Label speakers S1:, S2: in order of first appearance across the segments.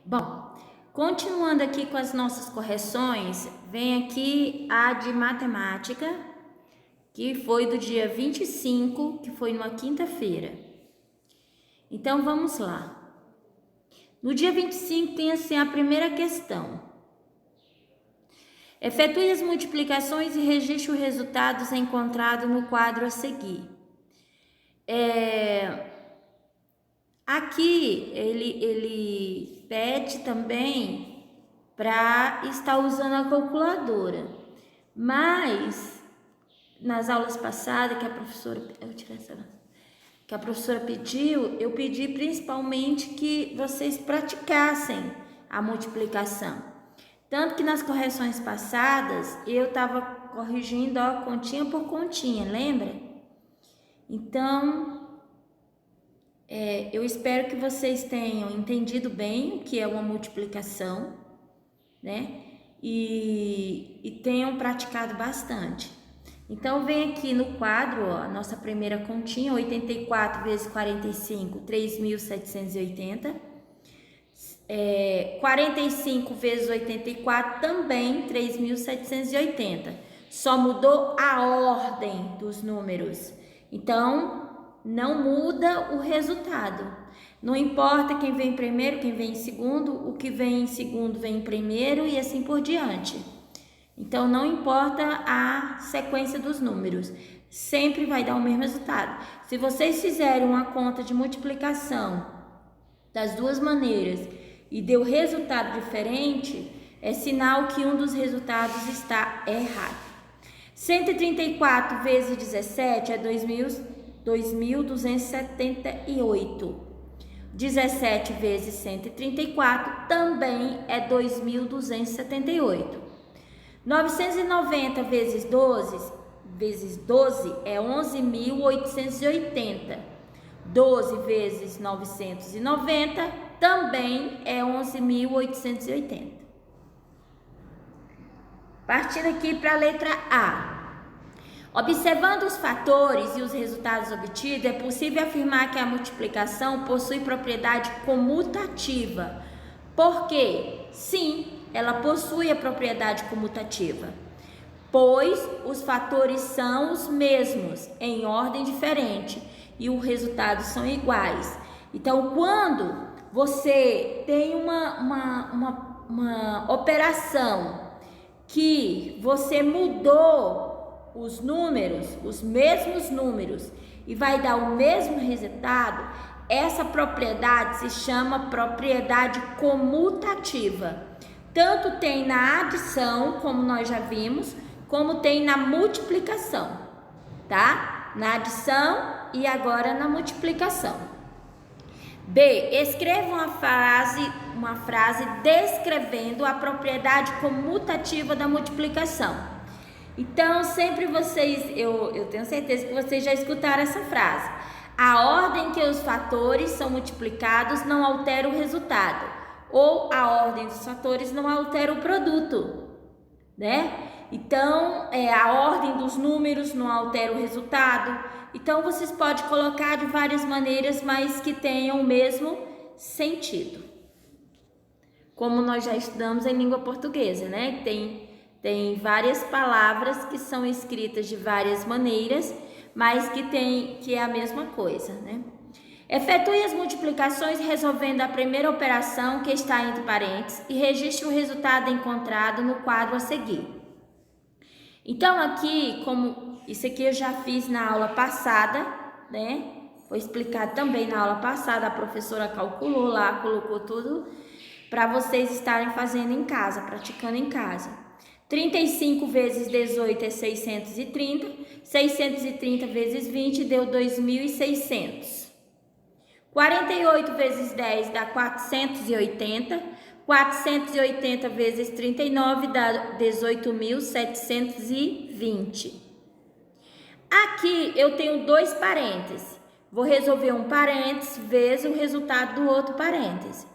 S1: Bom, continuando aqui com as nossas correções, vem aqui a de matemática, que foi do dia 25, que foi numa quinta-feira. Então, vamos lá. No dia 25 tem assim a primeira questão. Efetue as multiplicações e registre os resultados encontrados no quadro a seguir. Aqui ele pede também para estar usando a calculadora, mas nas aulas passadas que a professora pediu, eu pedi principalmente que vocês praticassem a multiplicação. Tanto que nas correções passadas eu estava corrigindo continha por continha, lembra? Então, eu espero que vocês tenham entendido bem o que é uma multiplicação, né? E tenham praticado bastante. Então, vem aqui no quadro, ó, a nossa primeira continha, 84 vezes 45, 3.780. 45 vezes 84, também 3.780. Só mudou a ordem dos números. Então, não muda o resultado. Não importa quem vem primeiro, quem vem em segundo, o que vem em segundo vem em primeiro e assim por diante. Então, não importa a sequência dos números, sempre vai dar o mesmo resultado. Se vocês fizerem uma conta de multiplicação das duas maneiras e deu resultado diferente, é sinal que um dos resultados está errado. 134 vezes 17 é 2.278. 17 vezes 134 também é 2.278. 990 vezes 12 é 11.880. 12 vezes 990 também é 11.880. Partindo aqui para a letra A. Observando os fatores e os resultados obtidos, é possível afirmar que a multiplicação possui propriedade comutativa. Por quê? Sim, ela possui a propriedade comutativa, pois os fatores são os mesmos, em ordem diferente, e os resultados são iguais. Então, quando você tem uma operação que você mudou os números, os mesmos números, e vai dar o mesmo resultado, essa propriedade se chama propriedade comutativa. Tanto tem na adição, como nós já vimos, como tem na multiplicação, tá? Na adição e agora na multiplicação. B. Escreva uma frase descrevendo a propriedade comutativa da multiplicação. Então, sempre vocês, eu tenho certeza que vocês já escutaram essa frase. A ordem que os fatores são multiplicados não altera o resultado. Ou a ordem dos fatores não altera o produto, né? Então, a ordem dos números não altera o resultado. Então, vocês podem colocar de várias maneiras, mas que tenham o mesmo sentido. Como nós já estudamos em língua portuguesa, né? Tem várias palavras que são escritas de várias maneiras, mas que é a mesma coisa, né? Efetue as multiplicações resolvendo a primeira operação que está entre parênteses e registre o resultado encontrado no quadro a seguir. Então, aqui, como isso aqui eu já fiz na aula passada, né? Foi explicado também na aula passada, a professora calculou lá, colocou tudo para vocês estarem fazendo em casa, praticando em casa. 35 vezes 18 é 630, 630 vezes 20 deu 2.600. 48 vezes 10 dá 480, 480 vezes 39 dá 18.720. Aqui eu tenho dois parênteses, vou resolver um parêntese vezes o resultado do outro parêntese.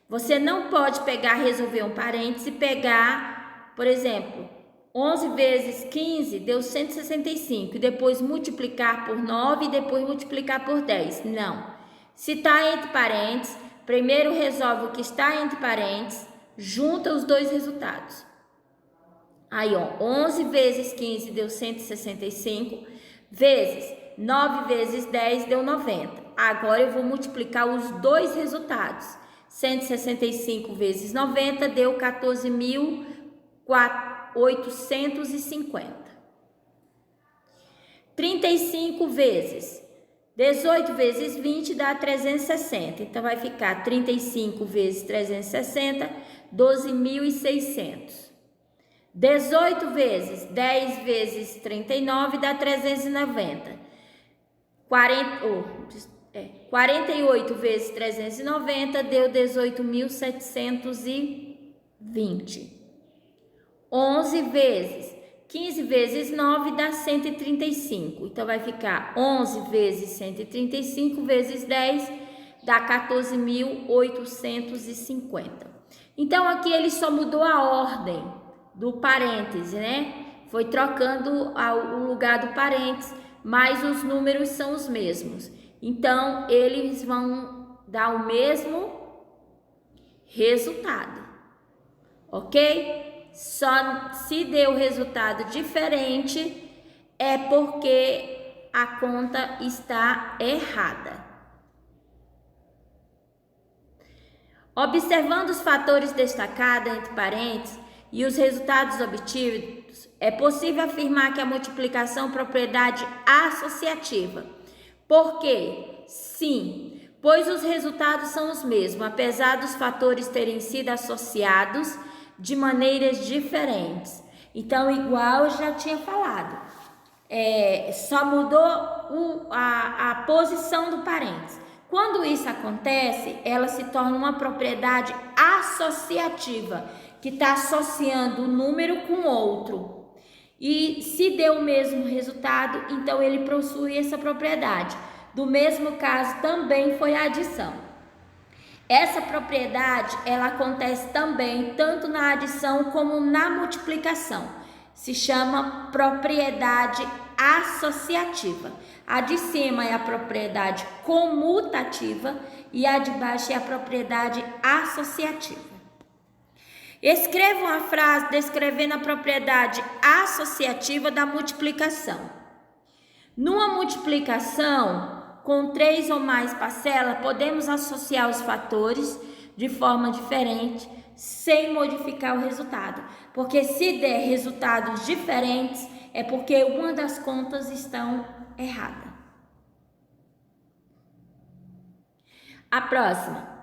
S1: Você não pode resolver um parêntese e pegar, por exemplo, 11 vezes 15 deu 165, e depois multiplicar por 9 e depois multiplicar por 10, não. Se está entre parênteses, Primeiro resolve o que está entre parênteses, junta os dois resultados. Aí, ó, 11 vezes 15 deu 165, vezes 9 vezes 10 deu 90. Agora eu vou multiplicar os dois resultados. 165 vezes 90 deu 14.850. 35 vezes 18 vezes 20 dá 360. Então, vai ficar 35 vezes 360, 12.600. 18 vezes 10 vezes 39 dá 390. 48 vezes 390 deu 18.720. 11 vezes 15 vezes 9 dá 135. Então, vai ficar 11 vezes 135 vezes 10 dá 14.850. Então, aqui ele só mudou a ordem do parêntese, né? Foi trocando o lugar do parêntese, mas os números são os mesmos. Então, eles vão dar o mesmo resultado, ok? Só se deu resultado diferente é porque a conta está errada. Observando os fatores destacados entre parênteses e os resultados obtidos, é possível afirmar que a multiplicação é propriedade associativa. Por quê? Sim, pois os resultados são os mesmos, apesar dos fatores terem sido associados de maneiras diferentes. Então, igual eu já tinha falado, só mudou a posição do parênteses. Quando isso acontece, ela se torna uma propriedade associativa, que está associando um número com outro. E se deu o mesmo resultado, então ele possui essa propriedade. Do mesmo caso, também foi a adição. Essa propriedade, ela acontece também tanto na adição como na multiplicação. Se chama propriedade associativa. A de cima é a propriedade comutativa e a de baixo é a propriedade associativa. Escreva uma frase descrevendo a propriedade associativa da multiplicação. Numa multiplicação com 3 ou mais parcelas, podemos associar os fatores de forma diferente, sem modificar o resultado. Porque se der resultados diferentes, é porque uma das contas estão erradas. A próxima.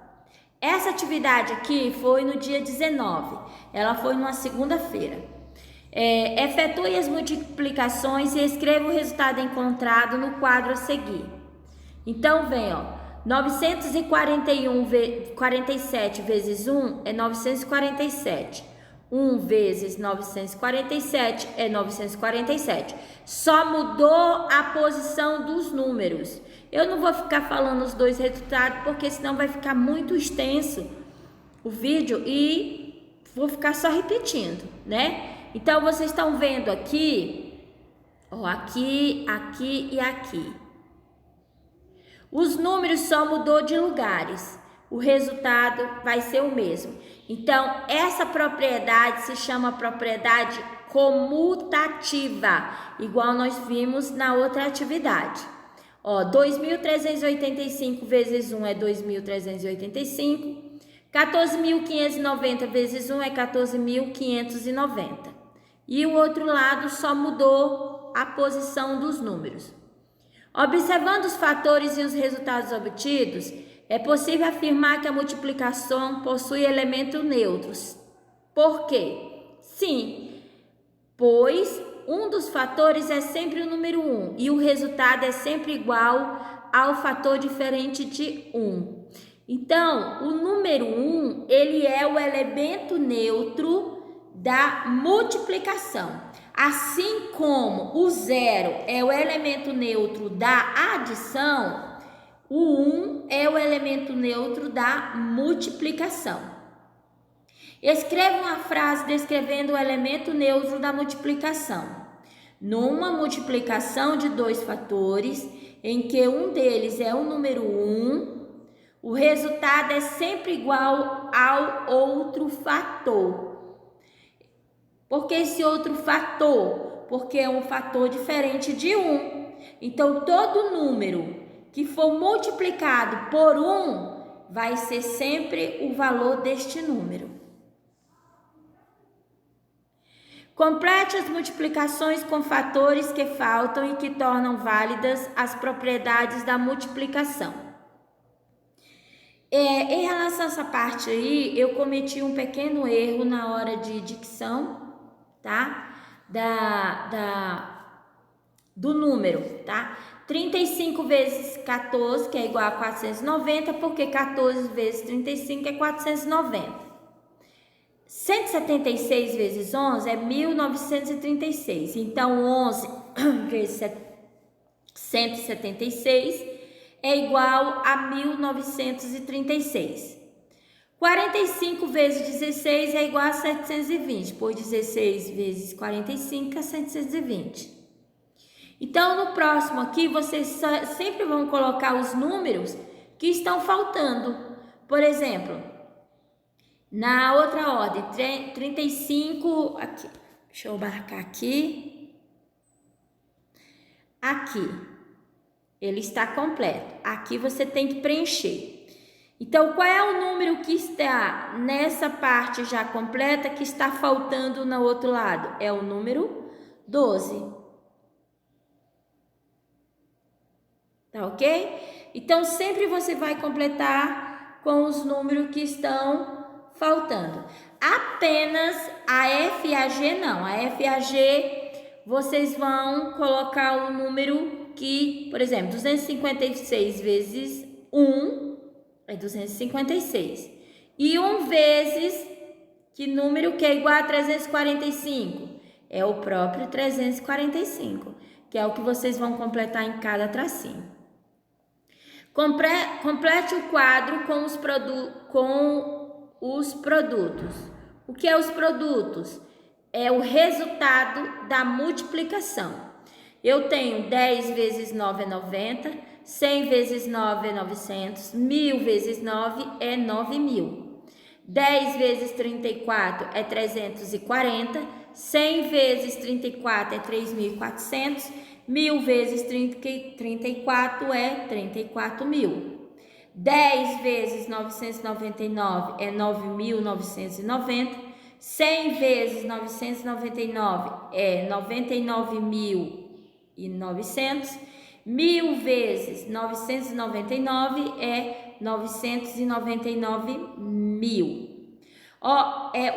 S1: Essa atividade aqui foi no dia 19. Ela foi numa segunda-feira. Efetue as multiplicações e escreva o resultado encontrado no quadro a seguir. Então, vem, ó, 947 vezes 1 é 947. 1 vezes 947 é 947. Só mudou a posição dos números. Eu não vou ficar falando os dois resultados, porque senão vai ficar muito extenso o vídeo e vou ficar só repetindo, né? Então, vocês estão vendo aqui, ó, aqui, aqui e aqui. Os números só mudou de lugares. O resultado vai ser o mesmo. Então, essa propriedade se chama propriedade comutativa, igual nós vimos na outra atividade. Ó, 2.385 vezes 1 é 2.385. 14.590 vezes 1 é 14.590. E o outro lado só mudou a posição dos números. Observando os fatores e os resultados obtidos, é possível afirmar que a multiplicação possui elementos neutros. Por quê? Sim, pois um dos fatores é sempre o número 1 e o resultado é sempre igual ao fator diferente de 1. Então, o número 1, ele é o elemento neutro da multiplicação. Assim como o 0 é o elemento neutro da adição, o 1 é o elemento neutro da multiplicação. Escreva uma frase descrevendo o elemento neutro da multiplicação. Numa multiplicação de dois fatores, em que um deles é o número 1, o resultado é sempre igual ao outro fator. Por que esse outro fator? Porque é um fator diferente de 1. Então, todo número que for multiplicado por 1 vai ser sempre o valor deste número. Complete as multiplicações com fatores que faltam e que tornam válidas as propriedades da multiplicação. Em relação a essa parte aí, eu cometi um pequeno erro na hora de dicção, tá? Do número, tá? 35 vezes 14, que é igual a 490, porque 14 vezes 35 é 490. 176 vezes 11 é 1936. Então, 11 vezes 176 é igual a 1936. 45 vezes 16 é igual a 720, pois 16 vezes 45 é 720. Então, no próximo aqui, vocês sempre vão colocar os números que estão faltando. Por exemplo, na outra ordem, 35, aqui, deixa eu marcar aqui. Aqui, ele está completo. Aqui você tem que preencher. Então, qual é o número que está nessa parte já completa que está faltando no outro lado? É o número 12. Tá ok? Então, sempre você vai completar com os números que estão faltando. Apenas a F e a G não. A F e a G, vocês vão colocar o número que, por exemplo, 256 vezes 1 é 256. E 1 vezes, que número que é igual a 345? É o próprio 345, que é o que vocês vão completar em cada tracinho. Complete o quadro com os produtos. O que é os produtos? É o resultado da multiplicação. Eu tenho 10 vezes 9 é 90, 100 vezes 9 é 900, 1000 vezes 9 é 9000. 10 vezes 34 é 340, 100 vezes 34 é 3400, 1000 vezes 34 é 34.000. 10 vezes 999 é 9.990. 100 vezes 999 é 99.900. 1000 vezes 999 é 999.000.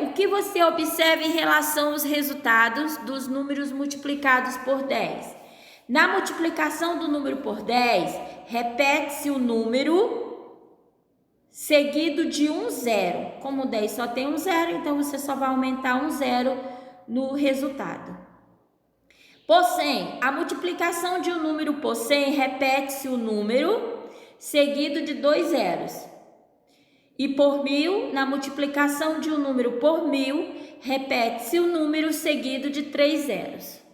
S1: O que você observa em relação aos resultados dos números multiplicados por 10? Na multiplicação do número por 10, repete-se o número seguido de um zero. Como o 10 só tem um zero, então você só vai aumentar um zero no resultado. Por 100, a multiplicação de um número por 100, repete-se o número seguido de dois zeros. E por 1000, na multiplicação de um número por 1000, repete-se o número seguido de 3 zeros.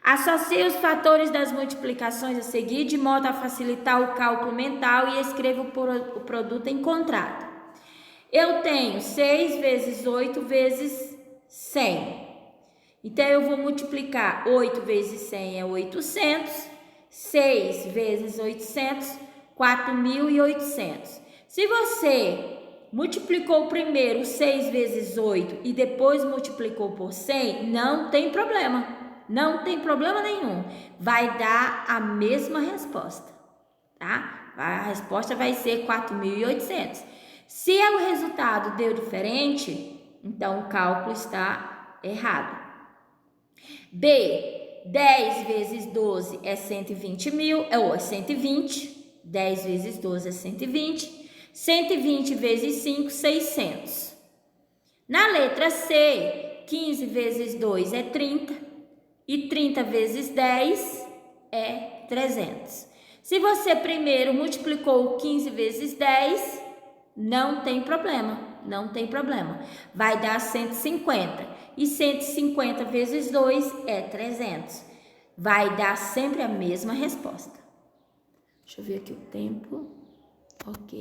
S1: Associe os fatores das multiplicações a seguir de modo a facilitar o cálculo mental e escreva o produto encontrado. Eu tenho 6 vezes 8 vezes 100. Então, eu vou multiplicar 8 vezes 100 é 800, 6 vezes 800, 4.800. Se você multiplicou primeiro 6 vezes 8 e depois multiplicou por 100, não tem problema. Não tem problema nenhum. Vai dar a mesma resposta, tá? A resposta vai ser 4.800. Se o resultado deu diferente, então o cálculo está errado. B, 10 vezes 12 é 120.000, é 120. 10 vezes 12 é 120. 120 vezes 5, 600. Na letra C, 15 vezes 2 é 30. E 30 vezes 10 é 300. Se você primeiro multiplicou 15 vezes 10, não tem problema, não tem problema. Vai dar 150. E 150 vezes 2 é 300. Vai dar sempre a mesma resposta. Deixa eu ver aqui o tempo. ok?